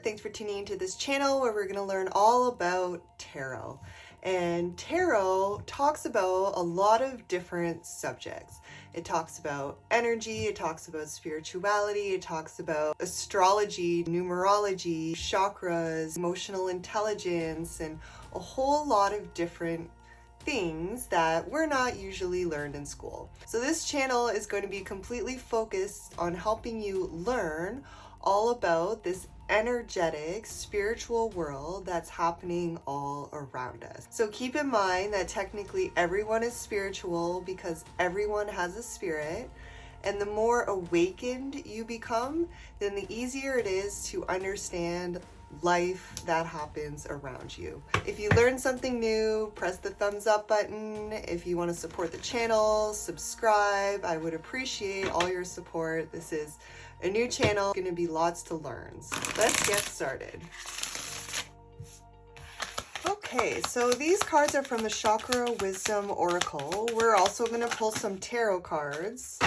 Thanks for tuning into this channel where we're going to learn all about tarot. And tarot talks about a lot of different subjects. It talks about energy, it talks about spirituality, it talks about astrology, numerology, chakras, emotional intelligence, and a whole lot of different things that we're not usually learned in school. So this channel is going to be completely focused on helping you learn all about this energetic spiritual world that's happening all around us. So keep in mind that technically everyone is spiritual because everyone has a spirit, and the more awakened you become, then the easier it is to understand life that happens around you. If you learned something new, press the thumbs up button. If you want to support the channel, subscribe. I would appreciate all your support. This is a new channel, going to be lots to learn. So let's get started. Okay, so these cards are from the Chakra Wisdom Oracle. We're also going to pull some tarot cards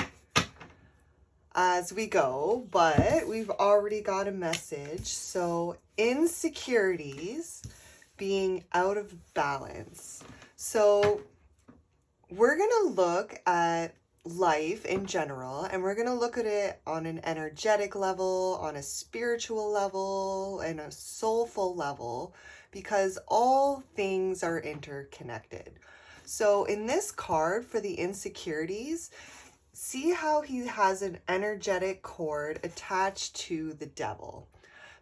as we go, but we've already got a message. So insecurities, being out of balance. So we're going to look at life in general, and we're going to look at it on an energetic level, on a spiritual level, and a soulful level, because all things are interconnected. So in this card for the insecurities, see how he has an energetic cord attached to the devil.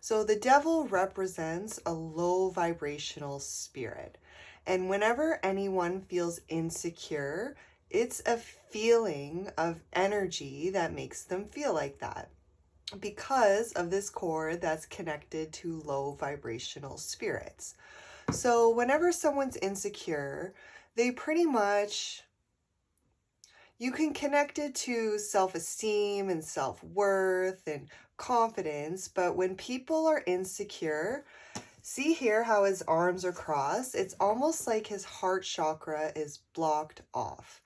So the devil represents a low vibrational spirit. And whenever anyone feels insecure, it's a feeling of energy that makes them feel like that because of this cord that's connected to low vibrational spirits. So whenever someone's insecure, they pretty much, you can connect it to self-esteem and self-worth and confidence, but when people are insecure, see here how his arms are crossed? It's almost like his heart chakra is blocked off.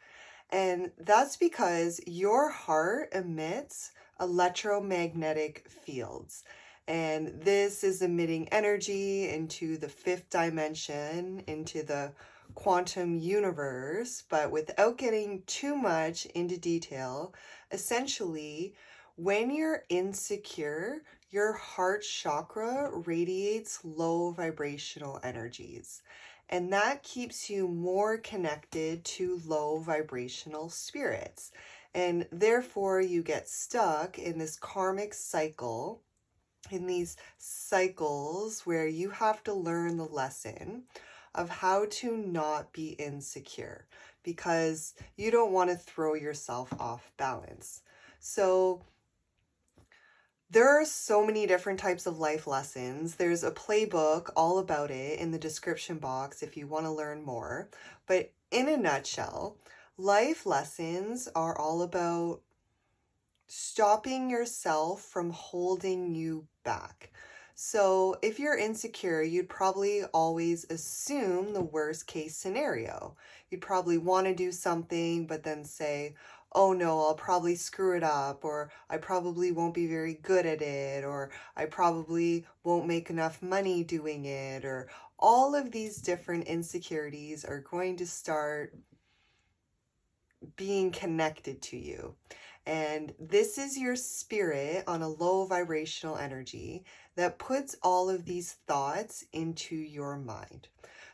And that's because your heart emits electromagnetic fields. And this is emitting energy into the fifth dimension, into the quantum universe. But without getting too much into detail, essentially, when you're insecure, your heart chakra radiates low vibrational energies. And that keeps you more connected to low vibrational spirits. And therefore, you get stuck in this karmic cycle, in these cycles where you have to learn the lesson of how to not be insecure, because you don't want to throw yourself off balance. So there are so many different types of life lessons. There's a playbook all about it in the description box if you want to learn more. But in a nutshell, life lessons are all about stopping yourself from holding you back. So if you're insecure, you'd probably always assume the worst case scenario. You'd probably want to do something, but then say, oh no, I'll probably screw it up, or I probably won't be very good at it, or I probably won't make enough money doing it, or all of these different insecurities are going to start being connected to you. And this is your spirit on a low vibrational energy that puts all of these thoughts into your mind.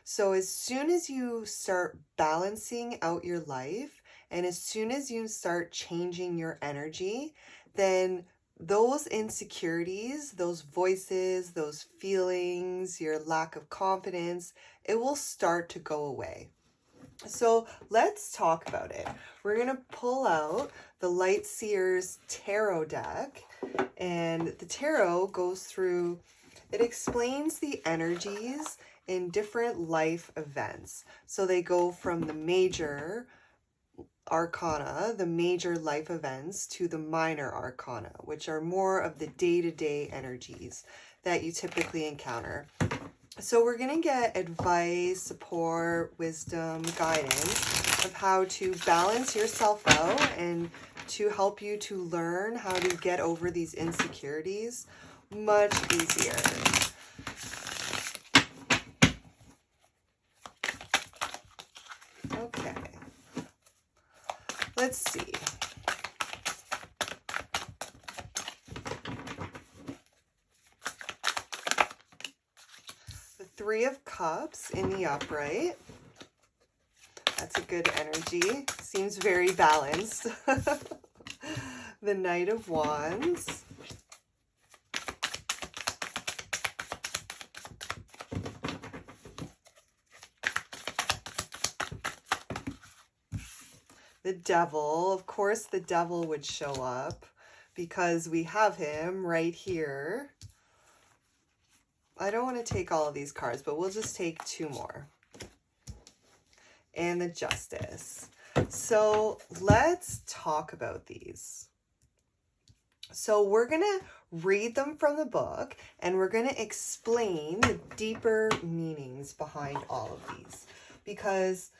So as soon as you start balancing out your life, and as soon as you start changing your energy, then those insecurities, those voices, those feelings, your lack of confidence, it will start to go away. So let's talk about it. We're going to pull out the Light Seers Tarot deck, and the tarot goes through, it explains the energies in different life events. So they go from the major arcana, the major life events, to the minor arcana, which are more of the day-to-day energies that you typically encounter. So we're going to get advice, support, wisdom, guidance of how to balance yourself out and to help you to learn how to get over these insecurities much easier. Okay. Let's see. The Three of Cups in the upright. That's a good energy. Seems very balanced. The Knight of Wands. The Devil. Of course, the Devil would show up because we have him right here. I don't want to take all of these cards, but we'll just take two more. And the Justice. So let's talk about these. So we're going to read them from the book, and we're going to explain the deeper meanings behind all of these, because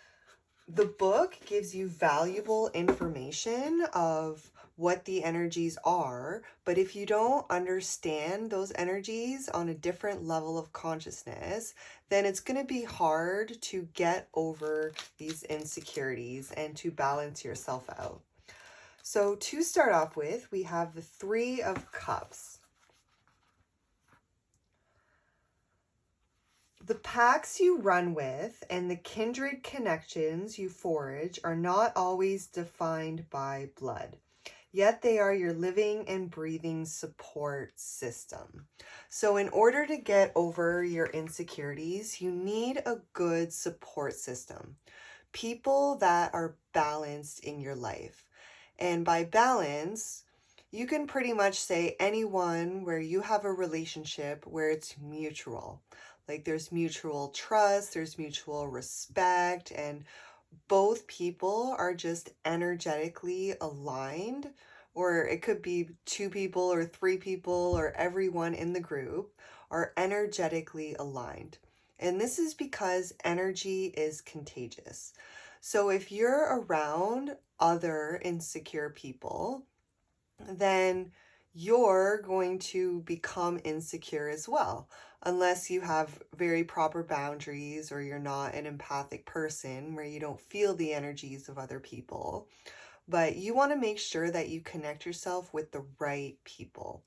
the book gives you valuable information of what the energies are, but if you don't understand those energies on a different level of consciousness, then it's going to be hard to get over these insecurities and to balance yourself out. So to start off with, we have the Three of Cups. The packs you run with and the kindred connections you forge are not always defined by blood, yet they are your living and breathing support system. So in order to get over your insecurities, you need a good support system. People that are balanced in your life. And by balance, you can pretty much say anyone where you have a relationship where it's mutual. Like there's mutual trust, there's mutual respect, and both people are just energetically aligned, or it could be two people or three people or everyone in the group are energetically aligned. And this is because energy is contagious. So if you're around other insecure people, then you're going to become insecure as well, unless you have very proper boundaries or you're not an empathic person where you don't feel the energies of other people. But you want to make sure that you connect yourself with the right people.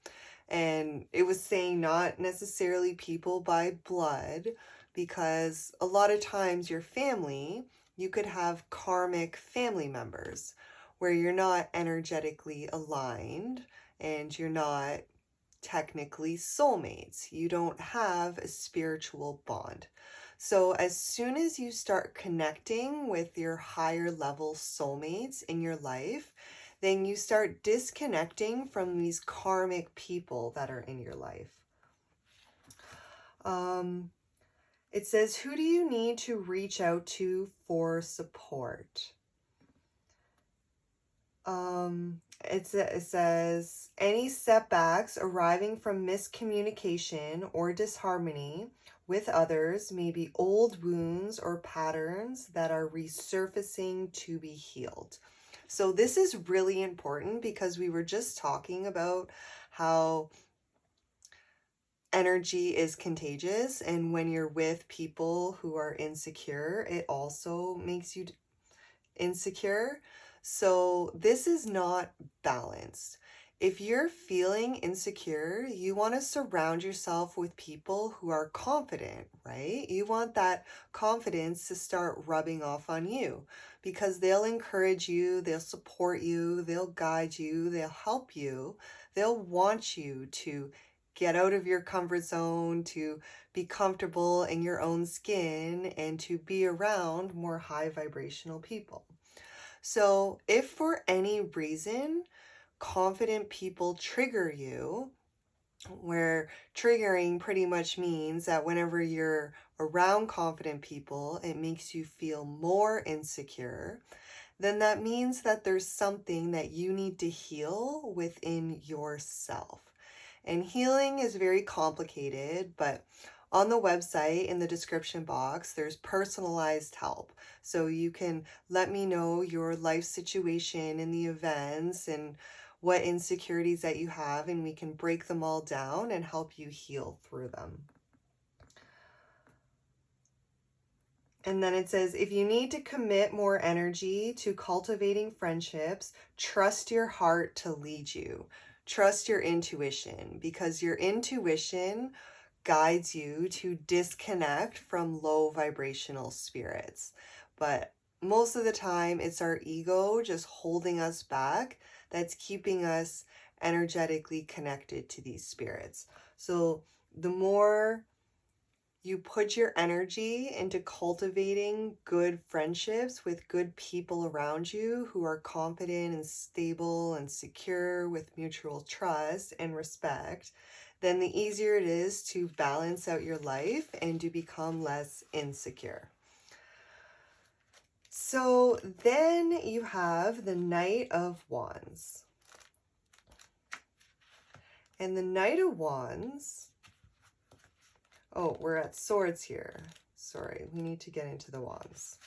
And it was saying not necessarily people by blood, because a lot of times your family, you could have karmic family members where you're not energetically aligned and you're not technically soulmates. You don't have a spiritual bond. So as soon as you start connecting with your higher level soulmates in your life, then you start disconnecting from these karmic people that are in your life. It says, who do you need to reach out to for support? It says, any setbacks arising from miscommunication or disharmony with others may be old wounds or patterns that are resurfacing to be healed. So this is really important because we were just talking about how energy is contagious, and when you're with people who are insecure, it also makes you insecure. So this is not balanced. If you're feeling insecure, you want to surround yourself with people who are confident, right? You want that confidence to start rubbing off on you because they'll encourage you, they'll support you, they'll guide you, they'll help you, they'll want you to get out of your comfort zone, to be comfortable in your own skin, and to be around more high vibrational people. So if for any reason confident people trigger you, where triggering pretty much means that whenever you're around confident people, it makes you feel more insecure, then that means that there's something that you need to heal within yourself. And healing is very complicated, but on the website, in the description box, there's personalized help. So you can let me know your life situation and the events and what insecurities that you have, and we can break them all down and help you heal through them. And then it says, if you need to commit more energy to cultivating friendships, trust your heart to lead you. Trust your intuition, because your intuition guides you to disconnect from low vibrational spirits. But most of the time, it's our ego just holding us back that's keeping us energetically connected to these spirits. So the more you put your energy into cultivating good friendships with good people around you who are confident and stable and secure with mutual trust and respect, then the easier it is to balance out your life and to become less insecure. So then you have the Knight of Wands. And the Knight of Wands, oh, we're at Swords here. Sorry, we need to get into the Wands.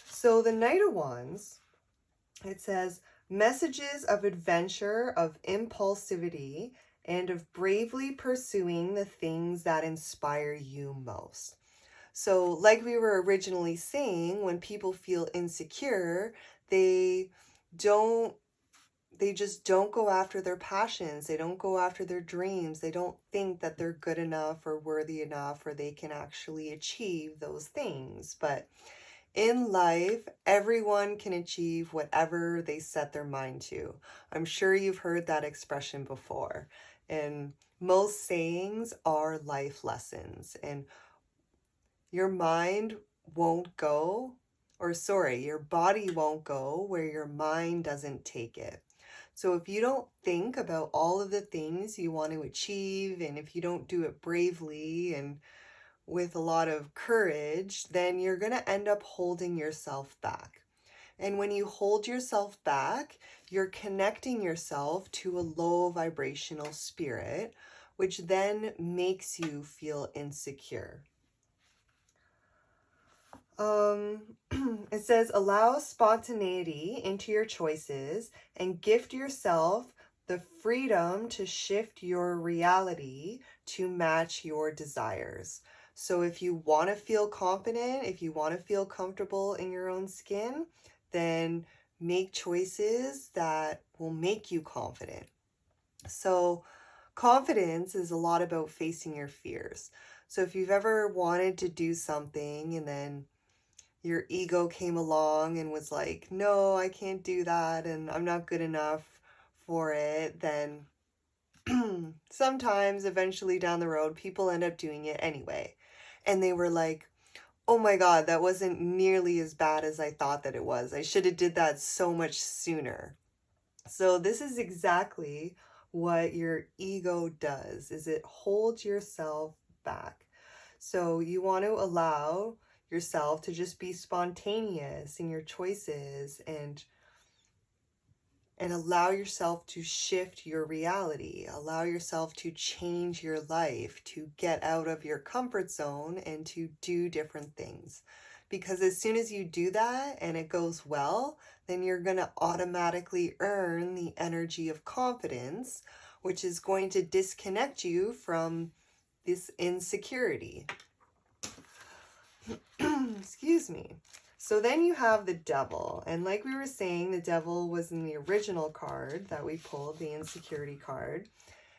So the Knight of Wands, it says, messages of adventure, of impulsivity, and of bravely pursuing the things that inspire you most. So like we were originally saying, when people feel insecure, they just don't go after their passions. They don't go after their dreams. They don't think that they're good enough or worthy enough or they can actually achieve those things. But in life, everyone can achieve whatever they set their mind to. I'm sure you've heard that expression before. And most sayings are life lessons. And your mind won't go, your body won't go where your mind doesn't take it. So if you don't think about all of the things you want to achieve, and if you don't do it bravely and with a lot of courage, then you're going to end up holding yourself back. And when you hold yourself back, you're connecting yourself to a low vibrational spirit, which then makes you feel insecure. It says, allow spontaneity into your choices and gift yourself the freedom to shift your reality to match your desires. So if you want to feel confident, if you want to feel comfortable in your own skin, then make choices that will make you confident. So confidence is a lot about facing your fears. So if you've ever wanted to do something and then your ego came along and was like, no, I can't do that and I'm not good enough for it, then sometimes eventually down the road, people end up doing it anyway. And they were like, oh my God, that wasn't nearly as bad as I thought that it was. I should have did that so much sooner. So this is exactly what your ego does, is it holds yourself back. So you want to allow yourself to just be spontaneous in your choices and allow yourself to shift your reality, allow yourself to change your life, to get out of your comfort zone and to do different things. Because as soon as you do that and it goes well, then you're going to automatically earn the energy of confidence, which is going to disconnect you from this insecurity. Excuse me. So then you have the Devil. And like we were saying, the Devil was in the original card that we pulled, the Insecurity card.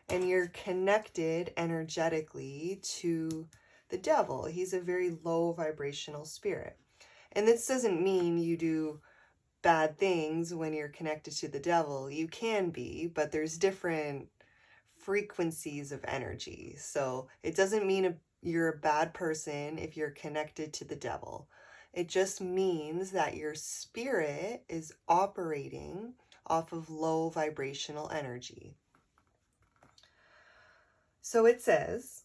And you're connected energetically to the Devil. He's a very low vibrational spirit. And this doesn't mean you do bad things when you're connected to the Devil. You can be, but there's different frequencies of energy. So it doesn't mean you're a bad person if you're connected to the Devil. It just means that your spirit is operating off of low vibrational energy. So it says,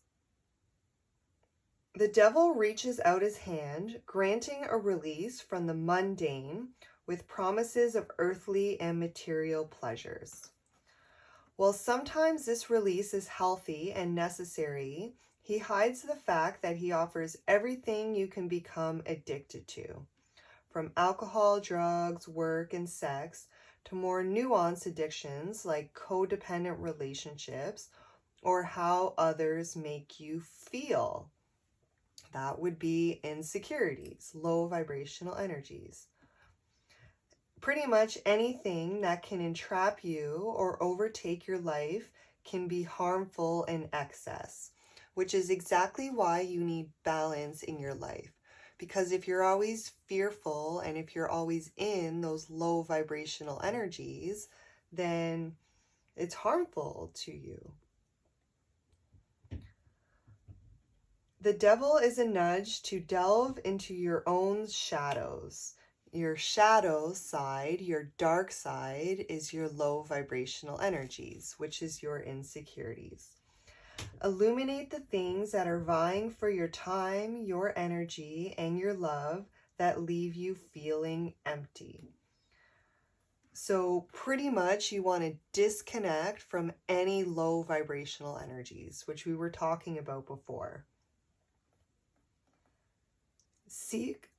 the Devil reaches out his hand, granting a release from the mundane with promises of earthly and material pleasures. While sometimes this release is healthy and necessary, he hides the fact that he offers everything you can become addicted to, from alcohol, drugs, work, and sex, to more nuanced addictions like codependent relationships or how others make you feel. That would be insecurities, low vibrational energies. Pretty much anything that can entrap you or overtake your life can be harmful in excess, which is exactly why you need balance in your life. Because if you're always fearful and if you're always in those low vibrational energies, then it's harmful to you. The devil is a nudge to delve into your own shadows. Your shadow side, your dark side, is your low vibrational energies, which is your insecurities. Illuminate the things that are vying for your time, your energy, and your love that leave you feeling empty. So pretty much you want to disconnect from any low vibrational energies, which we were talking about before. Seek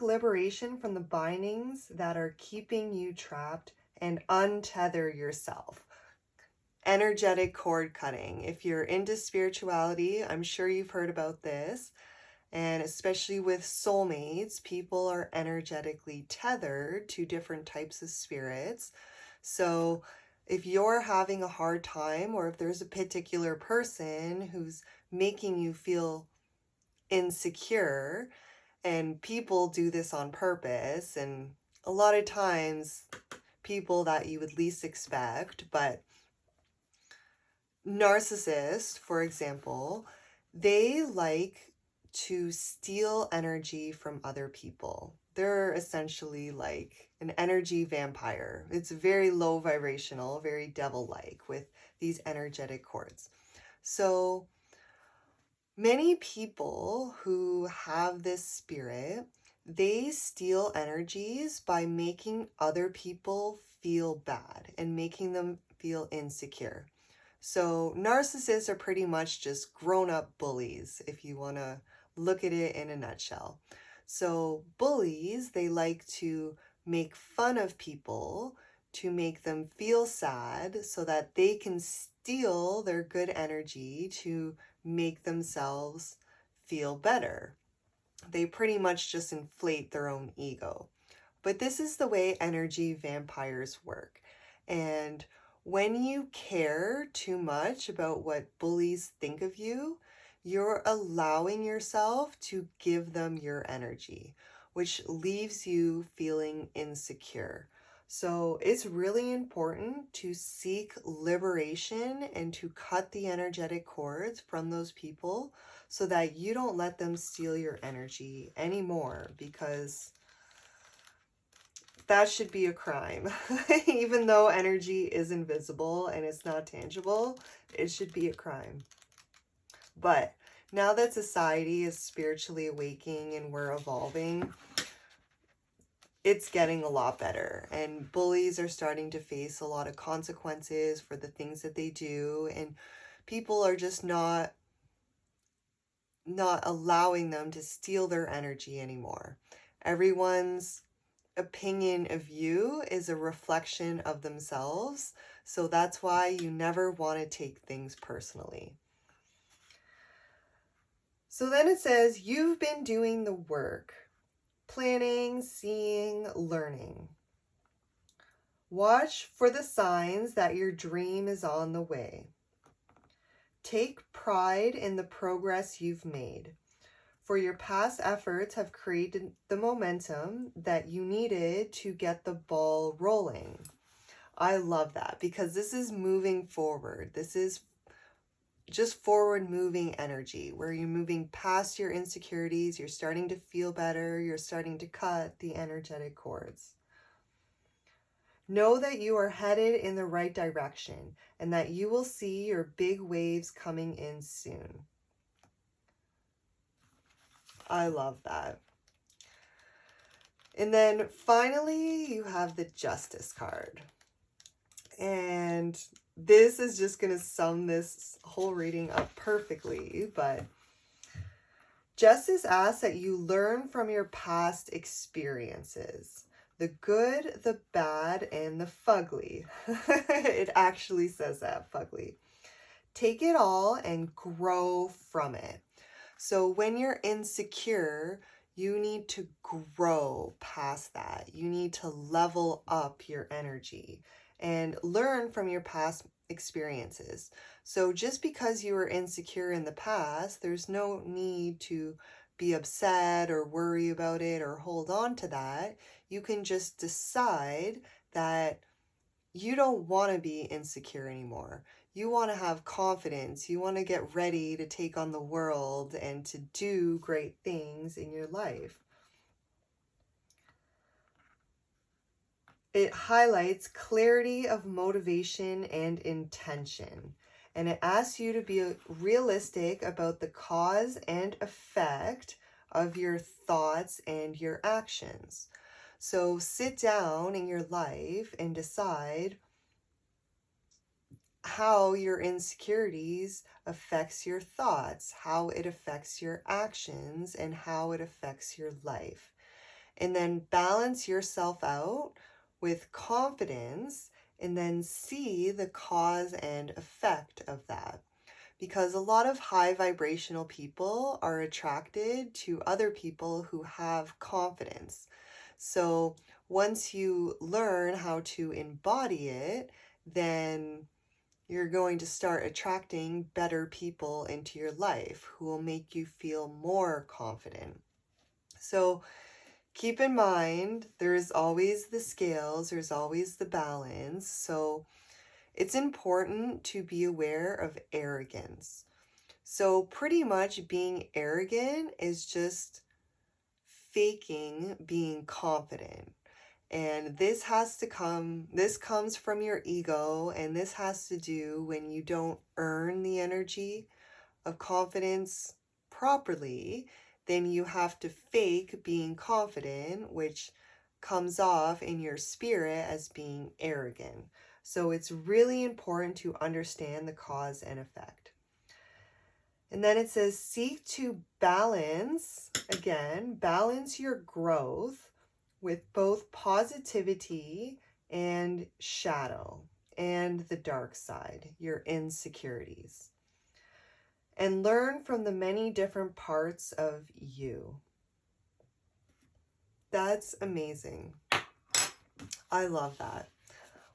liberation from the bindings that are keeping you trapped and untether yourself. Energetic cord cutting. If you're into spirituality, I'm sure you've heard about this. And especially with soulmates, people are energetically tethered to different types of spirits. So if you're having a hard time, or if there's a particular person who's making you feel insecure, and people do this on purpose, and a lot of times people that you would least expect, but narcissists, for example, they like to steal energy from other people. They're essentially like an energy vampire. It's very low vibrational, very devil-like with these energetic cords. So many people who have this spirit, they steal energies by making other people feel bad and making them feel insecure. So narcissists are pretty much just grown-up bullies, if you want to look at it in a nutshell. So bullies, they like to make fun of people to make them feel sad so that they can steal their good energy to make themselves feel better. They pretty much just inflate their own ego. But this is the way energy vampires work. And when you care too much about what bullies think of you, you're allowing yourself to give them your energy, which leaves you feeling insecure. So it's really important to seek liberation and to cut the energetic cords from those people so that you don't let them steal your energy anymore, because that should be a crime. Even though energy is invisible and it's not tangible, it should be a crime. But now that society is spiritually awakening and we're evolving, it's getting a lot better. And bullies are starting to face a lot of consequences for the things that they do. And people are just not allowing them to steal their energy anymore. Everyone's opinion of you is a reflection of themselves. So that's why you never want to take things personally. So then it says, you've been doing the work, planning, seeing, learning. Watch for the signs that your dream is on the way. Take pride in the progress you've made, for your past efforts have created the momentum that you needed to get the ball rolling. I love that, because this is moving forward. This is just forward moving energy where you're moving past your insecurities. You're starting to feel better. You're starting to cut the energetic cords. Know that you are headed in the right direction and that you will see your big waves coming in soon. I love that. And then finally, you have the Justice card. And this is just going to sum this whole reading up perfectly. But Justice asks that you learn from your past experiences. the good, the bad, and the fugly. It actually says that, fugly. Take it all and grow from it. So when you're insecure, you need to grow past that. You need to level up your energy and learn from your past experiences. So just because you were insecure in the past, there's no need to be upset or worry about it or hold on to that. You can just decide that you don't want to be insecure anymore. You want to have confidence. You want to get ready to take on the world and to do great things in your life. It highlights clarity of motivation and intention. And it asks you to be realistic about the cause and effect of your thoughts and your actions. So sit down in your life and decide how your insecurities affects your thoughts, how it affects your actions, and how it affects your life. And then balance yourself out with confidence and then see the cause and effect of that. Because a lot of high vibrational people are attracted to other people who have confidence. So once you learn how to embody it, then you're going to start attracting better people into your life who will make you feel more confident. So keep in mind, there's always the scales, there's always the balance. So it's important to be aware of arrogance. So pretty much being arrogant is just faking being confident. And this comes from your ego, and this has to do when you don't earn the energy of confidence properly, then you have to fake being confident, which comes off in your spirit as being arrogant. So it's really important to understand the cause and effect. And then it says, seek to balance your growth with both positivity and shadow and the dark side, your insecurities. And learn from the many different parts of you. That's amazing. I love that.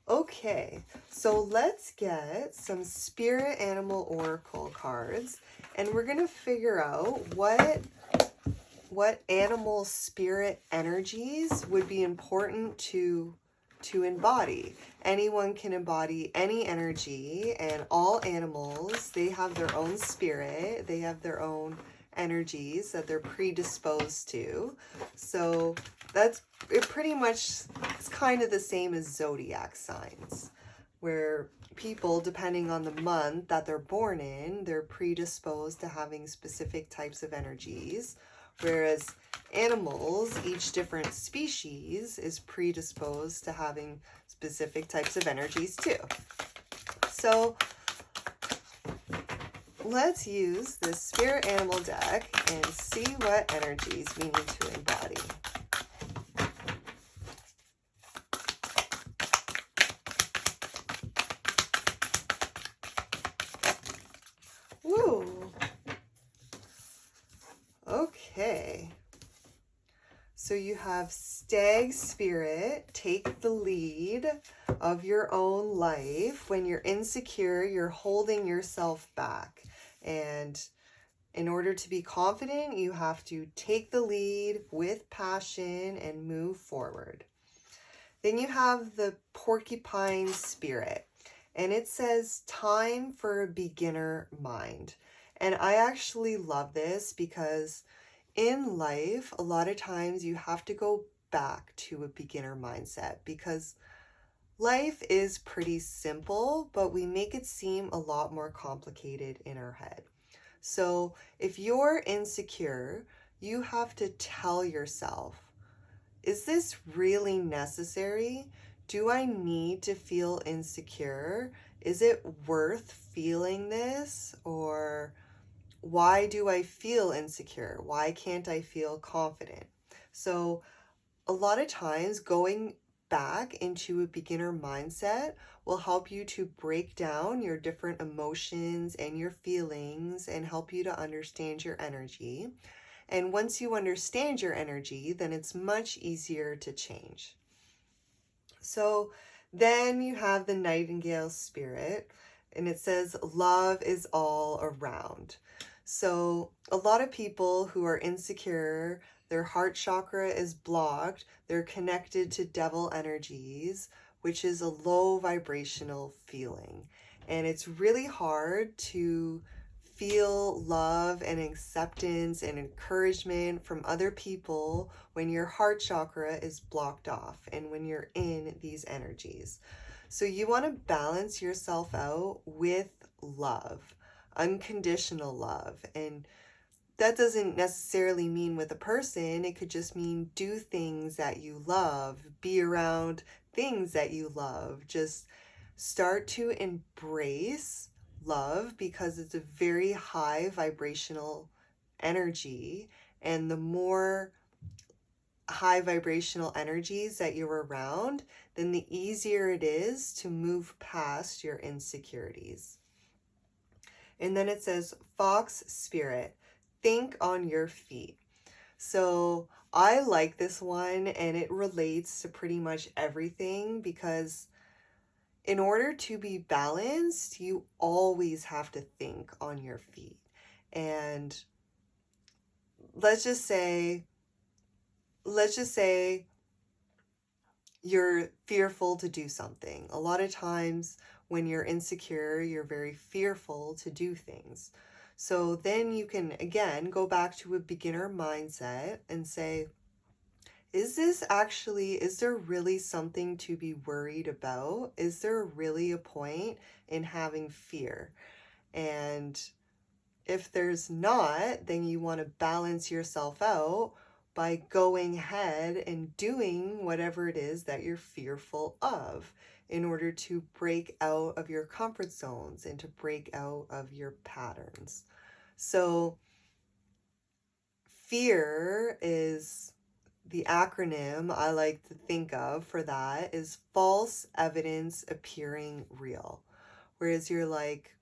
Okay, so let's get some spirit animal oracle cards, and we're going to figure out what animal spirit energies would be important to embody. Anyone can embody any energy, and all animals, they have their own spirit, they have their own energies that they're predisposed to. So that's it. Pretty much it's kind of the same as zodiac signs, where people, depending on the month that they're born in, they're predisposed to having specific types of energies. Whereas animals, each different species is predisposed to having specific types of energies too. So let's use this spirit animal deck and see what energies we need to embody. Woo! Okay. So you have stag spirit, take the lead of your own life. When you're insecure, you're holding yourself back. And in order to be confident, you have to take the lead with passion and move forward. Then you have the porcupine spirit, and it says time for a beginner mind. And I actually love this because in life, a lot of times you have to go back to a beginner mindset because life is pretty simple, but we make it seem a lot more complicated in our head. So if you're insecure, you have to tell yourself, is this really necessary? Do I need to feel insecure? Is it worth feeling this? Or why do I feel insecure? Why can't I feel confident? So a lot of times going back into a beginner mindset will help you to break down your different emotions and your feelings and help you to understand your energy. And once you understand your energy, then it's much easier to change. So then you have the Nightingale spirit, and it says, love is all around. So a lot of people who are insecure, their heart chakra is blocked, they're connected to devil energies, which is a low vibrational feeling. And it's really hard to feel love and acceptance and encouragement from other people when your heart chakra is blocked off and when you're in these energies. So you want to balance yourself out with love, unconditional love. And that doesn't necessarily mean with a person. It could just mean do things that you love, be around things that you love. Just start to embrace love because it's a very high vibrational energy. And the more high vibrational energies that you're around, then the easier it is to move past your insecurities. And then it says, Fox Spirit, think on your feet. So I like this one, and it relates to pretty much everything because in order to be balanced, you always have to think on your feet. And let's just say you're fearful to do something. A lot of times when you're insecure, you're very fearful to do things. So then you can, again, go back to a beginner mindset and say, is there really something to be worried about? Is there really a point in having fear? And if there's not, then you want to balance yourself out by going ahead and doing whatever it is that you're fearful of in order to break out of your comfort zones and to break out of your patterns. So fear is the acronym I like to think of for that is false evidence appearing real. Whereas you're like,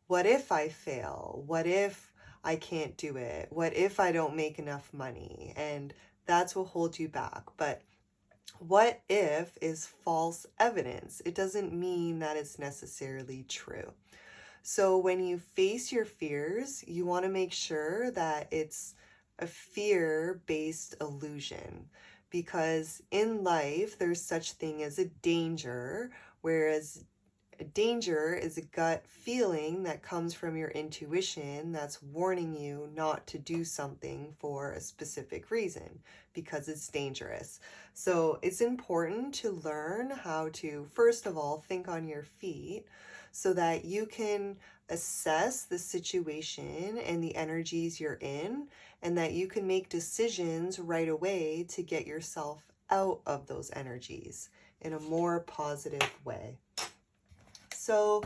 what if I fail? What if I can't do it? What if I don't make enough money? And that's what holds you back. But what if is false evidence. It doesn't mean that it's necessarily true. So when you face your fears, you want to make sure that it's a fear-based illusion, because in life there's such thing as a danger, whereas a danger is a gut feeling that comes from your intuition that's warning you not to do something for a specific reason because it's dangerous. So it's important to learn how to, first of all, think on your feet so that you can assess the situation and the energies you're in, and that you can make decisions right away to get yourself out of those energies in a more positive way. So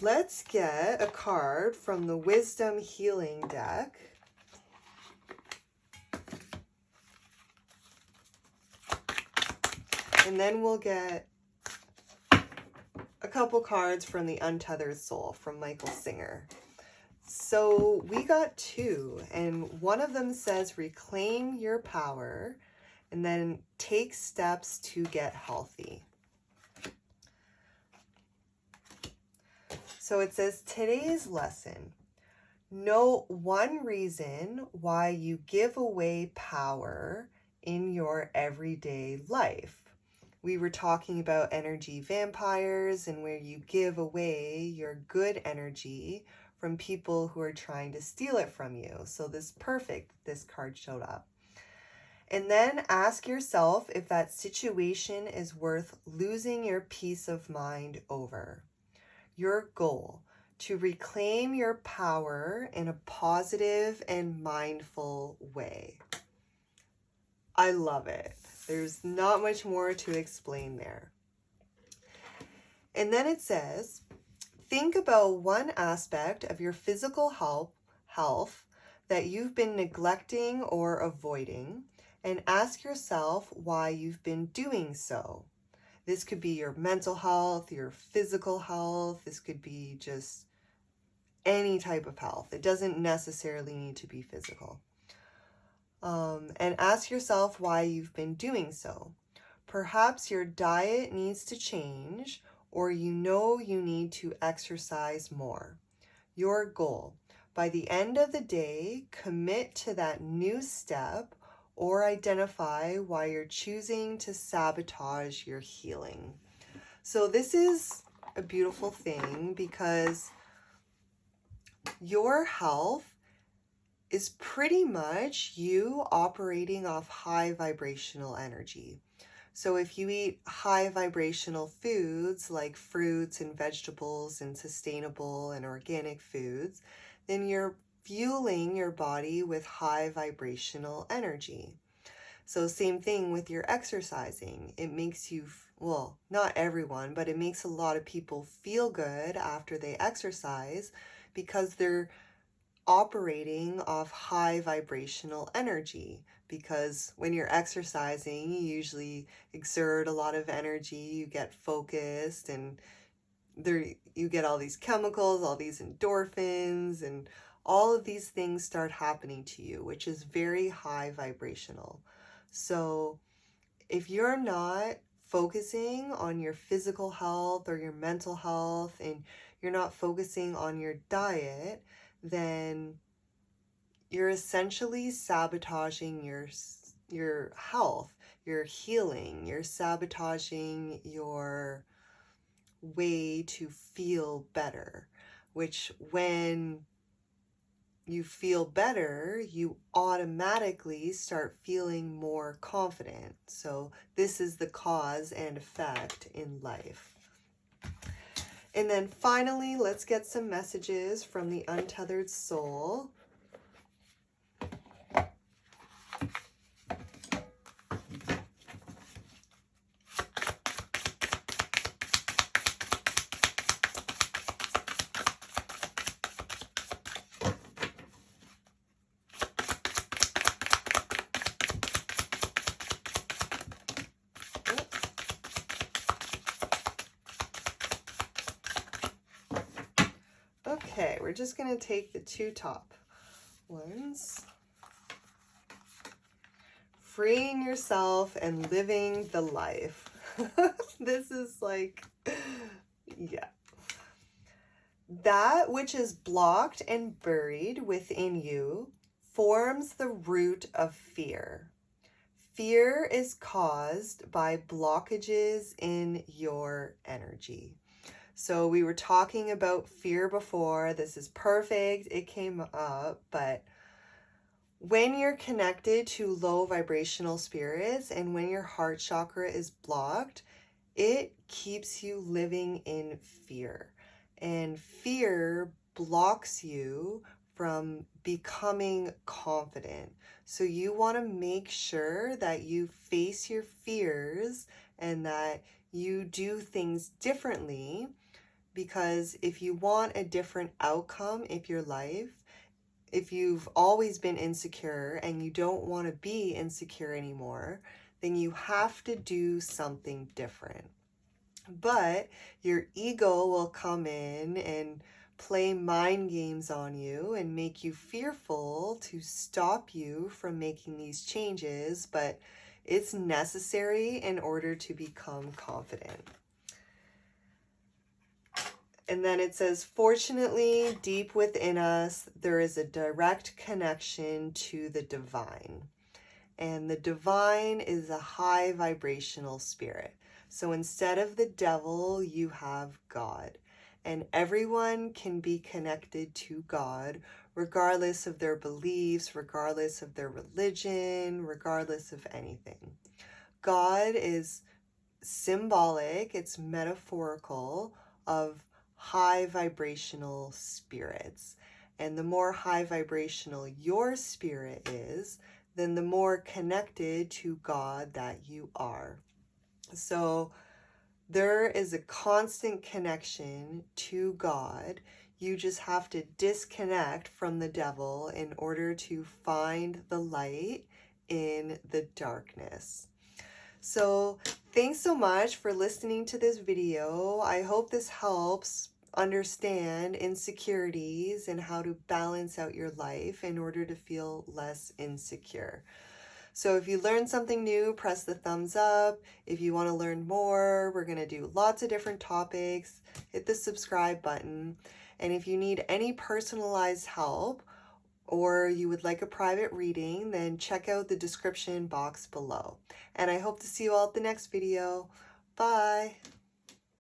let's get a card from the Wisdom Healing deck. And then we'll get a couple cards from the Untethered Soul from Michael Singer. So we got two, and one of them says reclaim your power and then take steps to get healthy. So it says today's lesson, know one reason why you give away power in your everyday life. We were talking about energy vampires and where you give away your good energy from people who are trying to steal it from you. So this card showed up. And then ask yourself if that situation is worth losing your peace of mind over. Your goal, to reclaim your power in a positive and mindful way. I love it. There's not much more to explain there. And then it says, think about one aspect of your physical health that you've been neglecting or avoiding, and ask yourself why you've been doing so. This could be your mental health, your physical health. This could be just any type of health. It doesn't necessarily need to be physical. And ask yourself why you've been doing so. Perhaps your diet needs to change, or you know you need to exercise more. Your goal. By the end of the day, commit to that new step or identify why you're choosing to sabotage your healing. So this is a beautiful thing because your health is pretty much you operating off high vibrational energy. So if you eat high vibrational foods like fruits and vegetables and sustainable and organic foods, then you're fueling your body with high vibrational energy. So same thing with your exercising. It makes you, well, not everyone, but it makes a lot of people feel good after they exercise because they're operating off high vibrational energy. Because when you're exercising, you usually exert a lot of energy, you get focused, and there you get all these chemicals, all these endorphins, and all of these things start happening to you, which is very high vibrational. So if you're not focusing on your physical health or your mental health, and you're not focusing on your diet, then you're essentially sabotaging your health, your healing. You're sabotaging your way to feel better, which when you feel better, you automatically start feeling more confident. So this is the cause and effect in life. And then finally, let's get some messages from the untethered soul. Okay, we're just going to take the two top ones. Freeing yourself and living the life. This is like, yeah. That which is blocked and buried within you forms the root of fear. Fear is caused by blockages in your energy. So we were talking about fear before. This is perfect. It came up, but when you're connected to low vibrational spirits and when your heart chakra is blocked, it keeps you living in fear. And fear blocks you from becoming confident. So you want to make sure that you face your fears and that you do things differently. Because if you want a different outcome in your life, if you've always been insecure and you don't want to be insecure anymore, then you have to do something different. But your ego will come in and play mind games on you and make you fearful to stop you from making these changes, but it's necessary in order to become confident. And then it says, fortunately, deep within us, there is a direct connection to the divine. And the divine is a high vibrational spirit. So instead of the devil, you have God. And everyone can be connected to God, regardless of their beliefs, regardless of their religion, regardless of anything. God is symbolic, it's metaphorical of high vibrational spirits. And the more high vibrational your spirit is, then the more connected to God that you are. So there is a constant connection to God. You just have to disconnect from the devil in order to find the light in the darkness. So thanks so much for listening to this video. I hope this helps understand insecurities and how to balance out your life in order to feel less insecure. So if you learned something new, press the thumbs up. If you want to learn more, we're going to do lots of different topics. Hit the subscribe button. And if you need any personalized help or you would like a private reading, then check out the description box below. And I hope to see you all at the next video. Bye.